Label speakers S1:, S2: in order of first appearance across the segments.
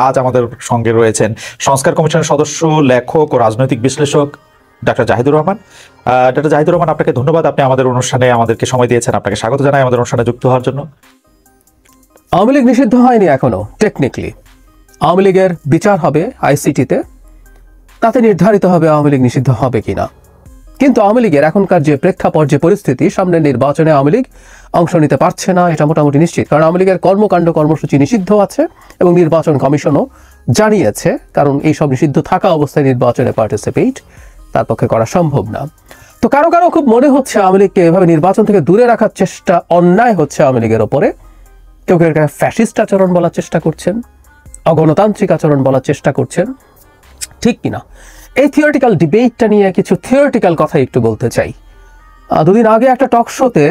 S1: আজ আমাদের সঙ্গে রয়েছেন সংস্কার কমিশনের সদস্য, লেখক ও রাজনৈতিক বিশ্লেষক ডক্টর জাহিদুর রহমান। ডক্টর জাহিদুর রহমান, আপনাকে ধন্যবাদ, আপনি আমাদের অনুষ্ঠানে আমাদেরকে সময় দিয়েছেন। আপনাকে স্বাগত জানাই আমাদের অনুষ্ঠানে যুক্ত হওয়ার জন্য।
S2: আওয়ামী লীগ নিষিদ্ধ হয়নি এখনো। টেকনিক্যালি আওয়ামী লীগের বিচার হবে আইসিটিতে, তাতে নির্ধারিত হবে আওয়ামী লীগ নিষিদ্ধ হবে কিনা। কিন্তু আওয়ামী লীগের এখনকার যে প্রেক্ষাপট, যে পরিস্থিতি, সামনের নির্বাচনে আওয়ামী লীগ অংশ নিতে পারছে না, এটা মোটামুটি নিশ্চিত। কারণ আওয়ামী লীগের কর্মকাণ্ড কর্মসূচি নিষিদ্ধ আছে এবং নির্বাচন কমিশনও জানিয়েছে, কারণ এইসব নিষিদ্ধ থাকা অবস্থায় নির্বাচনে পার্টিসিপেট তার পক্ষে করা সম্ভব না। তো কারো কারো খুব মনে হচ্ছে আওয়ামী লীগকে এভাবে নির্বাচন থেকে দূরে রাখার চেষ্টা অন্যায় হচ্ছে আওয়ামী লীগের ওপরে। কেউ কেউ ফ্যাসিস্ট আচরণ বলার চেষ্টা করছেন, অগণতান্ত্রিক আচরণ বলার চেষ্টা করছেন, ঠিক কিনা। এই থিওরিটিক্যাল ডিবেটটা নিয়ে কিছু থিওরিটিক্যাল কথা একটু বলতে চাই। দুদিন আগে একটা টক শোতে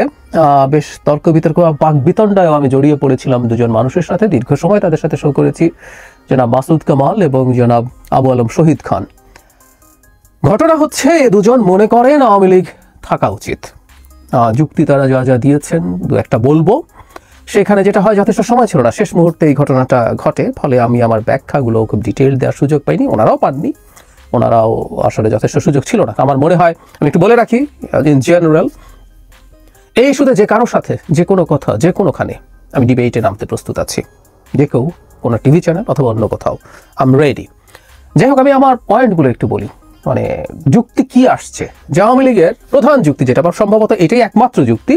S2: বেশ তর্ক বিতর্ক বাকবিতণ্ডায় আমি জড়িয়ে পড়েছিলাম দুজন মানুষের সাথে। দীর্ঘ সময় তাদের সাথে শো করেছি, জনাব মাসুদ কামাল এবং জনাব আবু আলম শহীদ খান। ঘটনা হচ্ছে, এ দুজন মনে করেন আওয়ামী লীগ থাকা উচিত। যুক্তি তারা যা যা দিয়েছেন দু একটা বলবো। সেখানে যেটা হয়, যথেষ্ট সময় ছিল না, শেষ মুহূর্তে এই ঘটনাটা ঘটে, ফলে আমি আমার ব্যাখ্যাগুলো খুব ডিটেইল দেওয়ার সুযোগ পাইনি, ওনারাও পাননি, ওনারাও আসলে যথেষ্ট সুযোগ ছিল না। আমার মনে হয় আমি একটু বলে রাখি, ইন জেনারেল এই ইস্যুতে যে কারোর সাথে যে কোনো কথা যে কোনোখানে আমি ডিবেটে নামতে প্রস্তুত আছি, যে কেউ কোনো টিভি চ্যানেল অথবা অন্য কোথাও, আই এম রেডি। যাই হোক, আমি আমার পয়েন্টগুলো একটু বলি। মানে যুক্তি কি আসছে, যে আওয়ামী লীগের প্রধান যুক্তি যেটা, সম্ভবত এটাই একমাত্র যুক্তি,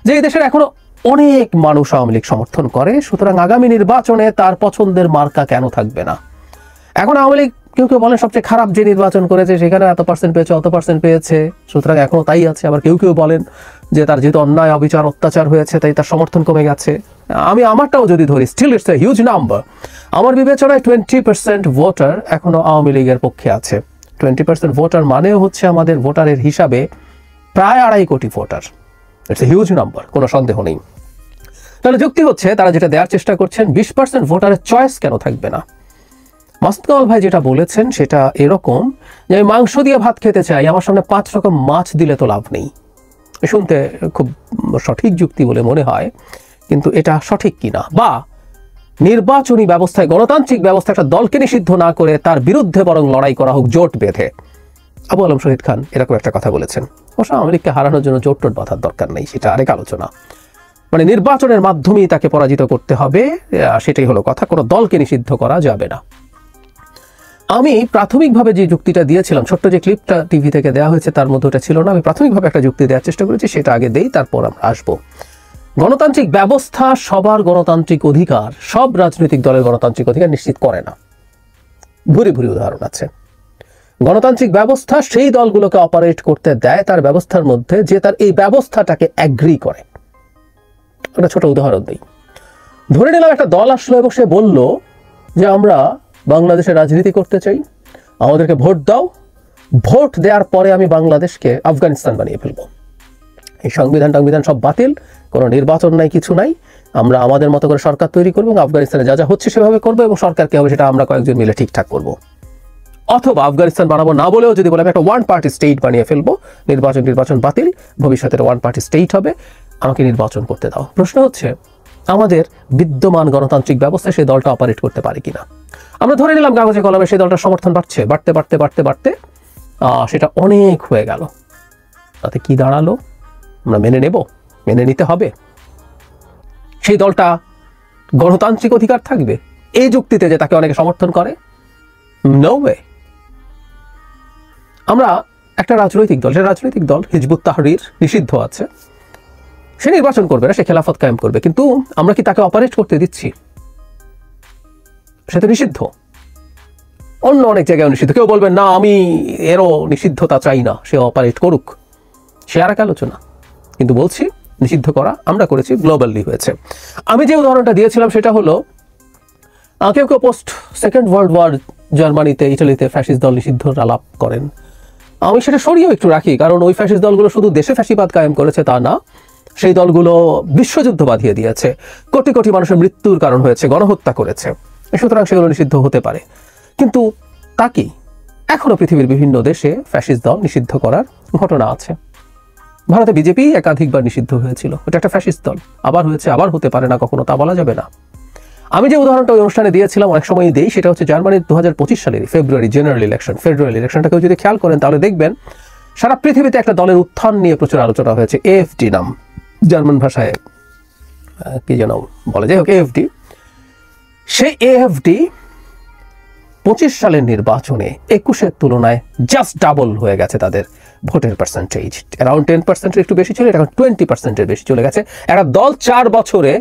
S2: যে এই দেশের এখনো অনেক মানুষ আওয়ামী লীগ সমর্থন করে, সুতরাং আগামী নির্বাচনে তার পছন্দের মার্কা কেন থাকবে না। এখন আওয়ামী লীগ কেউ কেউ বলেন সবচেয়ে খারাপ যে নির্বাচন করেছে সেখানে এত পার্সেন্ট পেয়েছে, অত পার্সেন্ট পেয়েছে, সুতরাং এখনো তাই আছে। আবার কেউ কেউ বলেন যে তার যেহেতু অন্যায় অবিচার অত্যাচার হয়েছে তাই তার সমর্থন কমে গেছে। আমি আমারটাও যদি ধরি, still it's a huge number. আমার বিবেচনায় 20% ভোটার এখনো আওয়ামী লীগের পক্ষে আছে। 20% ভোটার মানেও হচ্ছে আমাদের ভোটারের হিসাবে প্রায় 2.5 কোটি voter. It's a huge number, কোনো সন্দেহ নেই। তাহলে যুক্তি হচ্ছে, তারা যেটা দেওয়ার চেষ্টা করছেন, 20% ভোটারের চয়েস কেন থাকবে না। মাসুদ কামাল ভাই যেটা বলেছেন সেটা এরকম যে আমি মাংস দিয়ে ভাত খেতে চাই, আমার সামনে 5 রকম মাছ দিলে তো লাভ নেই। শুনতে খুব সঠিক যুক্তি বলে মনে হয়, কিন্তু এটা সঠিক কিনা, বা নির্বাচনী ব্যবস্থায়, গণতান্ত্রিক ব্যবস্থা একটা দলকে নিষিদ্ধ না করে তার বিরুদ্ধে বরং লড়াই করা হোক জোট বেঁধে। আবু আলম শহীদ খান এরকম একটা কথা বলেছেন। অবশ্য আওয়ামী লীগকে হারানোর জন্য জোট টোট বাঁধার দরকার নেই, সেটা আরেক আলোচনা। মানে নির্বাচনের মাধ্যমেই তাকে পরাজিত করতে হবে, সেটাই হলো কথা, কোনো দলকে নিষিদ্ধ করা যাবে না। আমি প্রাথমিকভাবে যে যুক্তিটা দিয়েছিলাম, ছোট্ট যে ক্লিপটা টিভি থেকে দেওয়া হয়েছে তার মধ্যে ওটা ছিল না, আমি প্রাথমিকভাবে একটা যুক্তি দেওয়ার চেষ্টা করেছি, সেটা আগে দেই, তারপর আমরা আসবো। গণতান্ত্রিক ব্যবস্থা সবার গণতান্ত্রিক অধিকার, সব রাজনৈতিক দলের গণতান্ত্রিক অধিকার নিশ্চিত করে না। ভুরি ভুরি উদাহরণ আছে। গণতান্ত্রিক ব্যবস্থা সেই দলগুলোকে অপারেট করতে দেয় তার ব্যবস্থার মধ্যে যে তার এই ব্যবস্থাটাকে অ্যাগ্রি করে। একটা ছোট উদাহরণ দিই। ধরে নিলাম একটা দল আসলো এবং সে বলল যে আমরা বাংলাদেশে রাজনীতি করতে চাই, আমাদেরকে ভোট দাও, ভোট দেওয়ার পরে আমি বাংলাদেশকে আফগানিস্তান বানিয়ে ফেলবো। এই সংবিধান সব বাতিল, কোনো নির্বাচন নাই, কিছু নাই, আমরা আমাদের মতো করে সরকার তৈরি করবো এবং আফগানিস্তানে যা যা হচ্ছে সেভাবে করবো, এবং সরকার কি হবে সেটা আমরা কয়েকজন মিলে ঠিকঠাক করবো। অথবা আফগানিস্তান বানাবো না বলেও যদি বলে আমি একটা 1 পার্টি স্টেট বানিয়ে ফেলবো, নির্বাচন বাতিল, ভবিষ্যতের 1 পার্টি স্টেট হবে, আমাকে নির্বাচন করতে দাও। প্রশ্ন হচ্ছে, আমাদের বিদ্যমান গণতান্ত্রিক ব্যবস্থায় সেই দলটা অপারেট করতে পারে কিনা। আমরা ধরে নিলাম কাগজে কলমে সেই দলটার সমর্থন বাড়তে সেটা অনেক হয়ে গেল। তাতে কি দাঁড়ালো? আমরা মেনে নিতে হবে। সেই দলটা গণতান্ত্রিক অধিকার থাকবে এই যুক্তিতে যে তাকে অনেকে সমর্থন করে? No way. আমরা একটা রাজনৈতিক দল হিজবুত তাহরির নিষিদ্ধ আছে, সে নির্বাচন করবে না, সে খেলাফত কায়েম করবে, কিন্তু আমরা কি তাকে অপারেট করতে দিচ্ছি? সে তো নিষিদ্ধ। অন্য অনেক জায়গায় নিষিদ্ধ। কেউ বলবেন না আমি এরও নিষিদ্ধতা চাই না, সে অপারেট করুক, সে আর এক আলোচনা। কিন্তু বলছি নিষিদ্ধ করা আমরা করেছি, গ্লোবালি হয়েছে। আমি যে উদাহরণটা দিয়েছিলাম সেটা হলো, কেউ পোস্ট সেকেন্ড ওয়ার্ল্ড ওয়ার জার্মানিতে, ইটালিতে ফ্যাসিস্ট দল নিষিদ্ধর আলাপ করেন। আমি সেটা সরিয়েও একটু রাখি, কারণ ওই ফ্যাসিস্ট দলগুলো শুধু দেশে ফ্যাসিবাদ কায়েম করেছে তা না, সেই দলগুলো বিশ্বযুদ্ধ বাঁধিয়ে দিয়েছে, কোটি কোটি মানুষের মৃত্যুর কারণ হয়েছে, গণহত্যা করেছে, সুতরাং সেগুলো নিষিদ্ধ হতে পারে। কিন্তু তা কি এখনো পৃথিবীর বিভিন্ন দেশে ফ্যাসিস্ট দল নিষিদ্ধ করার ঘটনা আছে। ভারতে বিজেপি একাধিকবার নিষিদ্ধ হয়েছিল, এটা একটা ফ্যাসিস্ট দল, আবার হয়েছে, আবার হতে পারে না কখনো, তা বলা যাবে না। আমি যে উদাহরণটা ওই অনুষ্ঠানে দিয়েছিলাম, অনেক সময় দিই, সেটা হচ্ছে জার্মানির 2025 সালের ফেব্রুয়ারি জেনারেল ইলেকশন, ফেডারেল ইলেকশনটাকেও যদি খেয়াল করেন তাহলে দেখবেন সারা পৃথিবীতে একটা দলের উত্থান নিয়ে প্রচুর আলোচনা হয়েছে। এএফডি নাম, জার্মান ভাষায় কি যেন বলে, যাই হোক এএফডি। সেই এএফডি 25 সালের নির্বাচনে 21-এর তুলনায় জাস্ট ডাবল হয়ে গেছে তাদের ভোটের পার্সেন্টেজ। অ্যারাউন্ড 10% একটু বেশি ছিল, এটা এখন 20%-এর বেশি চলে গেছে। একটা দল 4 বছরে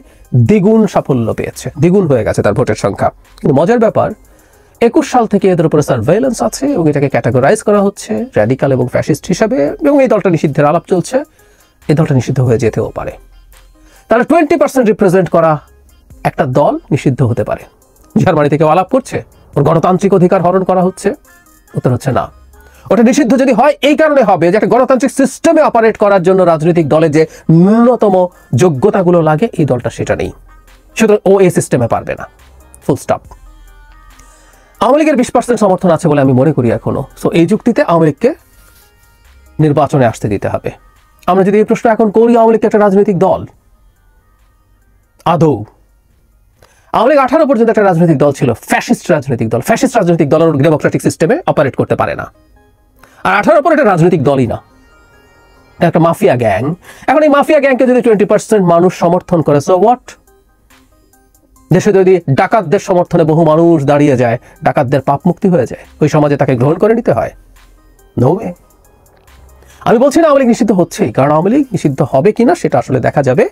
S2: দ্বিগুণ সাফল্য পেয়েছে, দ্বিগুণ হয়ে গেছে তার ভোটের সংখ্যা। কিন্তু মজার ব্যাপার, 21 সাল থেকে এদের উপরে সার্ভেইলেন্স আছে এবং এটাকে ক্যাটাগরাইজ করা হচ্ছে র্যাডিক্যাল এবং ফ্যাসিস্ট হিসাবে, এবং এই দলটা নিষিদ্ধের আলাপ চলছে। এই দলটা নিষিদ্ধ হয়ে যেতেও পারে। তাহলে 20% রিপ্রেজেন্ট করা একটা দল নিষিদ্ধ হতে পারে। জার্মানি থেকে আলাপ করছে ওর গণতান্ত্রিক অধিকার হরণ করা হচ্ছে? উত্তর হচ্ছে না। ওটা নিষিদ্ধ যদি হয় এই কারণে হবে যে একটা গণতান্ত্রিক সিস্টেমে অপারেট করার জন্য রাজনৈতিক দলে যে ন্যূনতম যোগ্যতাগুলো লাগে এই দলটা সেটা নেই, সুতরাং ও এই সিস্টেমে পারবে না, ফুল স্টপ। আওয়ামী লীগের 20% সমর্থন আছে বলে আমি মনে করি এখনো। সো এই যুক্তিতে আওয়ামী লীগকে নির্বাচনে আসতে দিতে হবে। আমরা যদি এই প্রশ্ন এখন করি, আওয়ামী লীগ একটা রাজনৈতিক দল আদৌ? আওয়ামী লীগ 18 পর্যন্ত একটা রাজনৈতিক দল ছিল, ফ্যাসিস্ট রাজনৈতিক দল। ফ্যাসিস্ট রাজনৈতিক দল ডেমোক্রেটিক সিস্টেমে অপারেট করতে পারে না। আর 18 পর এটা রাজনৈতিক দলই না, একটা মাফিয়া গ্যাং। এখন এই মাফিয়া গ্যাংকে যদি 20% মানুষ সমর্থন করে, সো হোয়াট? দেশে যদি ডাকাতদের সমর্থনে বহু মানুষ দাঁড়িয়ে যায়, ডাকাতদের পাপ মুক্তি হয়ে যায়, ওই সমাজে তাকে গ্রহণ করে নিতে হয়? No way. আমি বলছি না আওয়ামী লীগ নিষিদ্ধ হচ্ছেই, কারণ আওয়ামী লীগ নিষিদ্ধ হবে কিনা সেটা আসলে দেখা যাবে।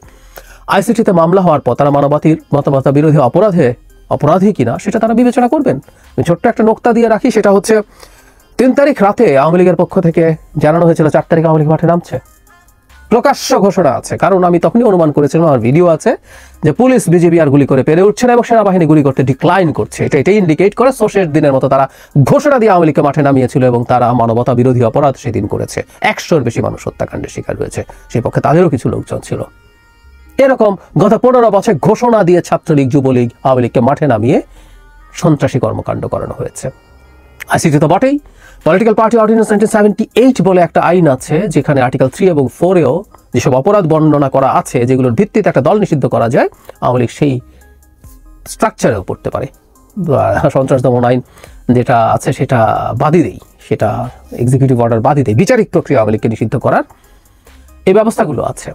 S2: আইসিটিতে মামলা হওয়ার পর তারা মানবতা বিরোধী অপরাধী কিনা সেটা তারা বিবেচনা করবেন। আমি ছোট্ট একটা নোক্তা দিয়ে রাখি, সেটা হচ্ছে 3 তারিখ রাতে আওয়ামী লীগের পক্ষ থেকে জানানো হয়েছিল 4 তারিখ আওয়ামী লীগ মাঠে নামছে। প্রকাশ্য ঘোষণা আছে, কারণ আমি তখনই অনুমান করেছিলাম, আমার ভিডিও আছে, যে পুলিশ বিজেপি আর গুলি করে পেরে উঠছে না এবং সেনাবাহিনী গুলি করতে ডিক্লাইন করছে। এটাই ইন্ডিকেট করে শেষ দিনের মতো তারা ঘোষণা দিয়ে আওয়ামী লীগকে মাঠে নামিয়েছিল এবং তারা মানবতা বিরোধী অপরাধ সেদিন করেছে। 100-এর বেশি মানুষ হত্যাকাণ্ডের শিকার হয়েছে, সেই পক্ষে তাদেরও কিছু লোকজন ছিল। এরকম গত 15 বছর ঘোষণা দিয়ে ছাত্রলীগ, যুবলীগ, আওয়ামী লীগকে মাঠে নামিয়ে সন্ত্রাসী কর্মকাণ্ড করানো হয়েছে। আইসিটি তো বটেই। পলিটিক্যাল পার্টি অর্ডিন্যান্স 1978 বলে একটা আইন আছে, যেখানে আর্টিকেল 3 এবং 4-এও যেসব অপরাধ বর্ণনা করা আছে, যেগুলোর ভিত্তিতে একটা দল নিষিদ্ধ করা যায়, আওয়ামী লীগ সেই স্ট্রাকচারেও পড়তে পারে। সন্ত্রাস দমন আইন যেটা আছে সেটা বাদই দেই, সেটা এক্সিকিউটিভ অর্ডার বাদই দেই। বিচারিক প্রক্রিয়া আওয়ামী লীগকে নিষিদ্ধ করার এই ব্যবস্থাগুলো আছে।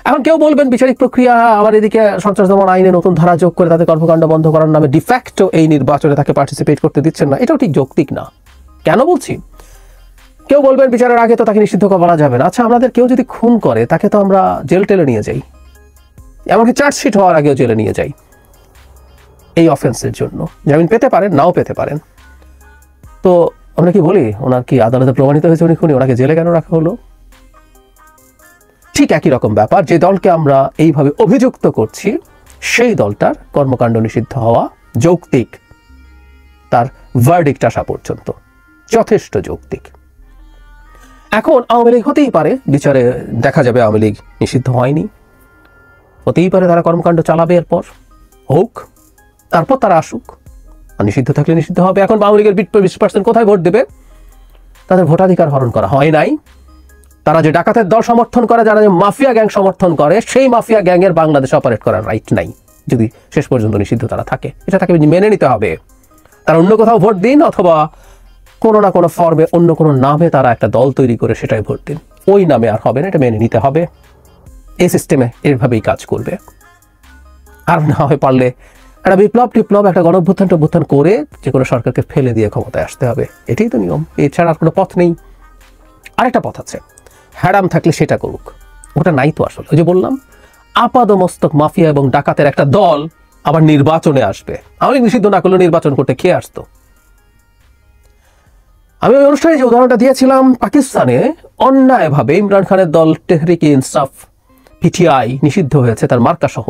S2: এখন কেউ বলবেন বিচারিক প্রক্রিয়া আবার এদিকে সন্ত্রাস দমন আইনে নতুন ধারা যোগ করে তাদের কর্মকাণ্ড বন্ধ করার নামে ডিফ্যাক্টো এই নির্বাচনে তাকে পার্টিসিপেট করতে দিচ্ছেন না। এটাও ঠিক যৌক্তিক না। কেন বলছি? কেউ বলবেন বিচারের আগে তো তাকে নিষিদ্ধ করা যাবে না। আচ্ছা, আমাদের কেউ যদি খুন করে তাকে তো আমরা জেল টেলে নিয়ে যাই, এমনকি চার্জশিট হওয়ার আগেও জেলে নিয়ে যাই এই অফেন্সের জন্য। জামিন পেতে পারেন, নাও পেতে পারেন। তো আমরা কি বলি, ওনার কি আদালতে প্রমাণিত হয়েছে উনি খুনি, ওনাকে জেলে কেন রাখা হলো? ঠিক একই রকম ব্যাপার, যে দলকে আমরা এইভাবে অভিযুক্ত করছি সেই দলটার কর্মকাণ্ড নিষিদ্ধ হওয়া যৌক্তিক, তার ভার্ডিক্ট আসা পর্যন্ত যথেষ্ট যৌক্তিক। এখন আওয়ামী লীগ হতেই পারে বিচারে দেখা যাবে আওয়ামী লীগ নিষিদ্ধ হয়নি, হতেই পারে তারা কর্মকাণ্ড চালাবে, এরপর হোক, তারপর তারা আসুক, আর নিষিদ্ধ থাকলে নিষিদ্ধ হবে। এখন আওয়ামী লীগের 20% কোথায় ভোট দেবে? তাদের ভোটাধিকার হরণ করা হয় নাই। তারা যে ডাকাতের দল সমর্থন করে, যারা যে মাফিয়া গ্যাং সমর্থন করে, সেই মাফিয়া গ্যাংয়ের বাংলাদেশে অপারেট করার রাইট নাই যদি শেষ পর্যন্ত নিষিদ্ধ তারা থাকে। এটা তাকে মেনে নিতে হবে। তারা অন্য কোথাও ভোট দিন, অথবা কোনো না কোনো ফর্মে অন্য কোনো নামে তারা একটা দল তৈরি করে সেটাই ভোট দিন, ওই নামে আর হবে না, এটা মেনে নিতে হবে। এই সিস্টেমে এভাবেই কাজ করবে। আর না হয় পারলে একটা বিপ্লব একটা গণঅভ্যুত্থান করে যে কোনো সরকারকে ফেলে দিয়ে ক্ষমতায় আসতে হবে। এটাই তো নিয়ম, এছাড়া আর কোনো পথ নেই। আরেকটা পথ আছে, হ্যাডাম থাকলে সেটা করুক, ওটা নাই তো আসলে। ওই যে বললাম, আপাদমস্তক মাফিয়া এবং ডাকাতের একটা দল আবার নির্বাচনে আসবে। আওয়ামী লীগ নিষিদ্ধ না করলে নির্বাচন করতে কে আসতো? আমি ওই অনুষ্ঠানে যে উদাহরণটা দিয়েছিলাম, পাকিস্তানে অন্যায়ভাবে ইমরান খানের দল তেহরিকে ইনসাফ পিটিআই নিষিদ্ধ হয়েছে তার মার্কা সহ,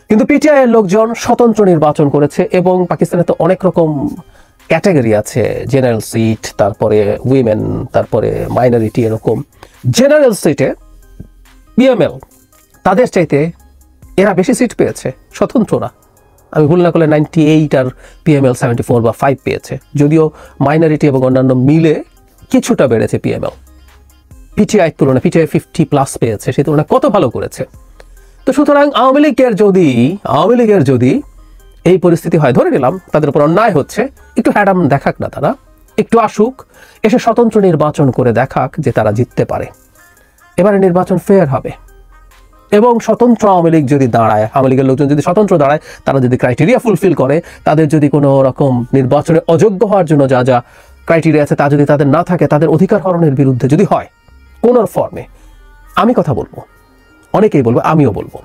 S2: কিন্তু পিটিআই এর লোকজন স্বতন্ত্র নির্বাচন করেছে। এবং পাকিস্তানে তো অনেক রকম ক্যাটাগরি আছে, জেনারেল সিট, তারপরে উইমেন, তারপরে মাইনরিটি, এরকম। জেনারেল সিটে পিএমএল তাদের চাইতে এরা বেশি সিট পেয়েছে, স্বতন্ত্ররা। আমি ভুল না করলে 98 আর পিএমএল 74 বা 5 পেয়েছে, যদিও মাইনরিটি এবং অন্যান্য মিলে কিছুটা বেড়েছে পিএমএল। পিটিআই তুলনায় পিটিআই 50+ পেয়েছে, সেই তুলনায় কত ভালো করেছে। তো সুতরাং আওয়ামী লীগের যদি এই পরিস্থিতি হয়, ধরে নিলাম তাদের উপর অন্যায় হচ্ছে, একটু হ্যাডাম দেখাক না, তারা একটু আসুক, এসে স্বতন্ত্র নির্বাচন করে দেখাক যে তারা জিততে পারে। এবারে নির্বাচন ফেয়ার হবে এবং স্বতন্ত্র আওয়ামী লীগ যদি দাঁড়ায়, আওয়ামী লীগের লোকজন যদি স্বতন্ত্র দাঁড়ায়, তারা যদি ক্রাইটেরিয়া ফুলফিল করে, তাদের যদি কোনো রকম নির্বাচনে অযোগ্য হওয়ার জন্য যা যা ক্রাইটেরিয়া আছে তা যদি তাদের না থাকে, তাদের অধিকার হরণের বিরুদ্ধে যদি হয় কোন ফর্মে, আমি কথা বলবো, অনেকেই বলবো, আমিও বলবো,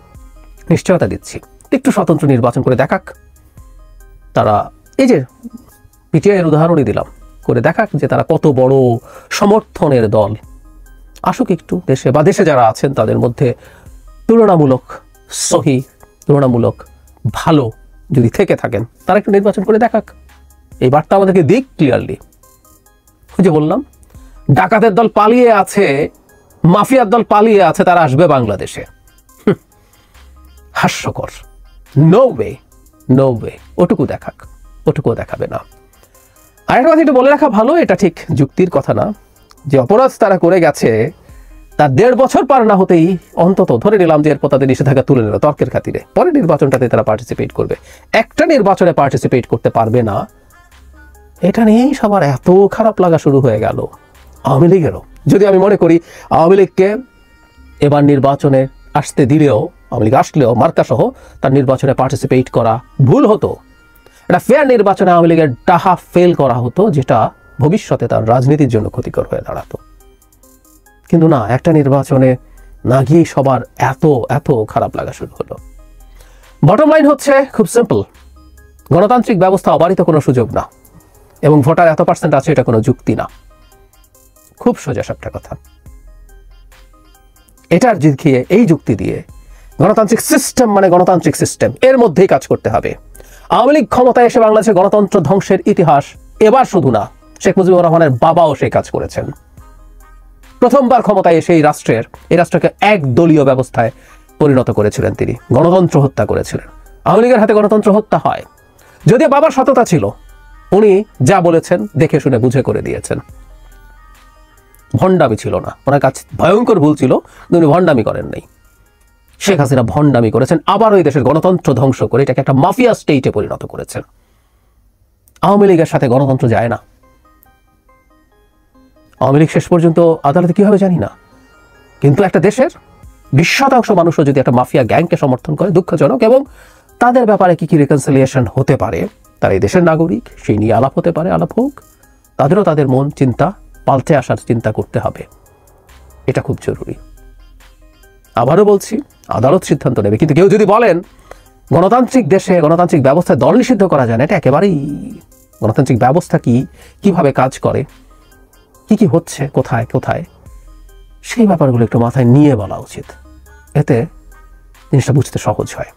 S2: নিশ্চয়তা দিচ্ছি, একটু স্বতন্ত্র নির্বাচন করে দেখাক তারা। এই যে পিটিআই এর উদাহরণই দিলাম, করে দেখাক যে তারা কত বড় সমর্থনের দল। আসুক একটু দেশে, বা দেশে যারা আছেন তাদের মধ্যে তুলনামূলক সহি, তুলনামূলক ভালো যদি থেকে থাকেন, তারা একটু নির্বাচন করে দেখাক। এই বার্তা আমাদেরকে দিক ক্লিয়ারলি। ওই যে বললাম, ডাকাতের দল পালিয়ে আছে, মাফিয়ার দল পালিয়ে আছে, তারা আসবে বাংলাদেশে। হাস্যকর। No way, no way. ওটুকু দেখাক, ওটুকুও দেখাবে না। আরেকটা কথা একটু বলে রাখা ভালো, এটা ঠিক যুক্তির কথা না, যে অপরাধ তারা করে গেছে তার 1.5 বছর পার না হতেই অন্তত ধরে নিলাম যে এরপর তাদের নিষেধাজ্ঞা তুলে নিল তর্কের খাতিরে, পরে নির্বাচনটাতে তারা পার্টিসিপেট করবে, একটা নির্বাচনে পার্টিসিপেট করতে পারবে না, এটা নিয়েই সবার এত খারাপ লাগা শুরু হয়ে গেল। আওয়ামী লীগেরও, যদি আমি মনে করি আওয়ামী লীগকে এবার নির্বাচনে আসতে দিলেও, আওয়ামী লীগ আসলেও মার্কা সহ তার নির্বাচনে পার্টিসিপেট করা ভুল হতো, এটা ফেয়ার নির্বাচনে আওয়ামী লীগের ডাহা ফেল করা হতো, যেটা ভবিষ্যতে তার রাজনীতির জন্য ক্ষতিকর হয়ে দাঁড়াতো। কিন্তু না, একটা নির্বাচনে না গিয়ে সবার এত এত খারাপ লাগা শুরু হলো। বটম লাইন হচ্ছে খুব সিম্পল, গণতান্ত্রিক ব্যবস্থা অবারিত কোনো সুযোগ না, এবং ভোটার এত % আছে এটা কোনো যুক্তি না। খুব সোজা সাপটা কথা। এটার জিখিয়ে এই যুক্তি দিয়ে গণতান্ত্রিক সিস্টেম মানে গণতান্ত্রিক সিস্টেম, এর মধ্যেই কাজ করতে হবে। আওয়ামী লীগ ক্ষমতায় এসে বাংলাদেশের গণতন্ত্র ধ্বংসের ইতিহাস এবার শুধু না, শেখ মুজিবুর রহমানের বাবাও সেই কাজ করেছেন। প্রথমবার ক্ষমতায় এসে এই রাষ্ট্রকে একদলীয় ব্যবস্থায় পরিণত করেছিলেন তিনি, গণতন্ত্র হত্যা করেছিলেন। আওয়ামী লীগের হাতে গণতন্ত্র হত্যা হয়, যদিও বাবার সততা ছিল, উনি যা বলেছেন দেখে শুনে বুঝে করে দিয়েছেন, ভণ্ডামি ছিল না, ওনার কাছে ভয়ঙ্কর ভুল ছিল, উনি ভণ্ডামি করেন নাই। শেখ হাসিনা ভণ্ডামি করেছেন, আবার ওই দেশের গণতন্ত্র ধ্বংস করে এটাকে একটা মাফিয়া স্টেটে পরিণত করেছেন। আওয়ামী লীগের সাথে গণতন্ত্র যায় না। আওয়ামী লীগ শেষ পর্যন্ত আদালতে কি হবে জানি না, কিন্তু একটা দেশের 20% মানুষও যদি একটা মাফিয়া গ্যাংকে সমর্থন করে, দুঃখজনক। এবং তাদের ব্যাপারে কি কি রিকনসিলিয়েশন হতে পারে, তারা এই দেশের নাগরিক, সেই নিয়ে আলাপ হতে পারে, আলাপ হোক, তাদেরও তাদের মন চিন্তা পাল্টে আসার চিন্তা করতে হবে, এটা খুব জরুরি। আবারও বলছি, আদালত সিদ্ধান্ত নেবে, কিন্তু কেউ যদি বলেন গণতান্ত্রিক দেশে গণতান্ত্রিক ব্যবস্থায় দল নিষিদ্ধ করা যায় না, এটা একেবারেই, গণতান্ত্রিক ব্যবস্থা কি, কিভাবে কাজ করে, কি কি হচ্ছে, কোথায় কোথায়, সেই ব্যাপারগুলো একটু মাথায় নিয়ে বলা উচিত, এতে জিনিসটা বুঝতে সহজ হয়।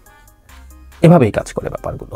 S2: এভাবেই কাজ করে ব্যাপারগুলো।